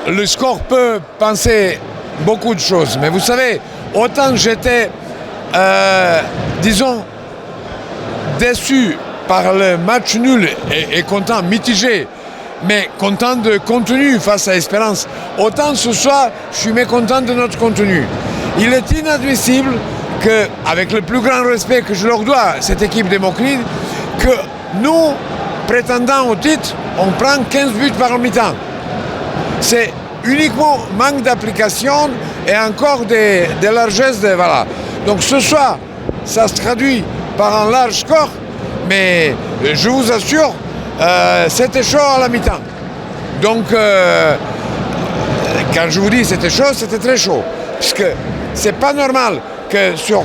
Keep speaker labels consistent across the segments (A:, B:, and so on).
A: le score peut penser beaucoup de choses. Mais vous savez, autant j'étais, disons, déçu par le match nul et content, mitigé, mais content de contenu face à Espérance, autant ce soir, je suis mécontent de notre contenu. Il est inadmissible que, avec le plus grand respect que je leur dois, cette équipe démocrate, que nous, prétendant au titre, on prend 15 buts par mi-temps. C'est uniquement manque d'application et encore des largesses. Voilà. Donc ce soir, ça se traduit par un large score, mais je vous assure, c'était chaud à la mi-temps. Donc, quand je vous dis c'était chaud, c'était très chaud. Puisque c'est pas normal que sur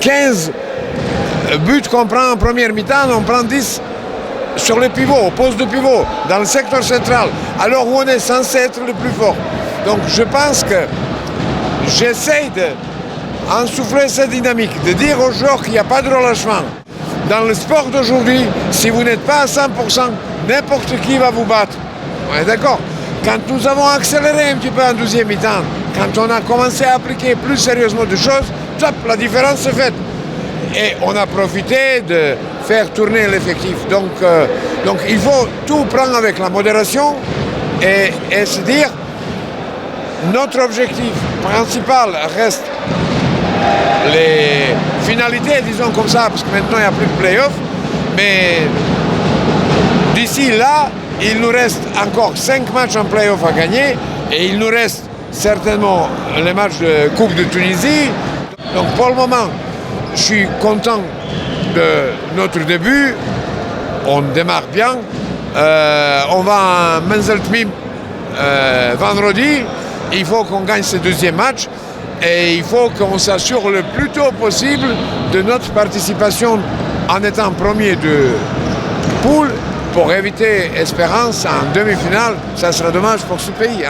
A: 15 buts qu'on prend en première mi-temps, on prend 10 sur le pivot, au poste de pivot, dans le secteur central, alors où on est censé être le plus fort. Donc je pense que j'essaye d'ensouffler cette dynamique, de dire aux joueurs qu'il n'y a pas de relâchement. Dans le sport d'aujourd'hui, si vous n'êtes pas à 100%, n'importe qui va vous battre. On est d'accord? Quand nous avons accéléré un petit peu en deuxième mi-temps, quand on a commencé à appliquer plus sérieusement des choses, top, la différence est faite. Et on a profité de faire tourner l'effectif. Donc il faut tout prendre avec la modération et se dire, notre objectif principal reste les finalités, disons comme ça, parce que maintenant il n'y a plus de play-off, mais d'ici là, il nous reste encore 5 matchs en play-off à gagner et il nous reste certainement les matchs de Coupe de Tunisie. Donc pour le moment, je suis content de notre début, on démarre bien, on va à Menzeltmim vendredi, il faut qu'on gagne ce deuxième match et il faut qu'on s'assure le plus tôt possible de notre participation en étant premier de poule pour éviter Espérance en demi-finale. Ça serait dommage pour ce pays.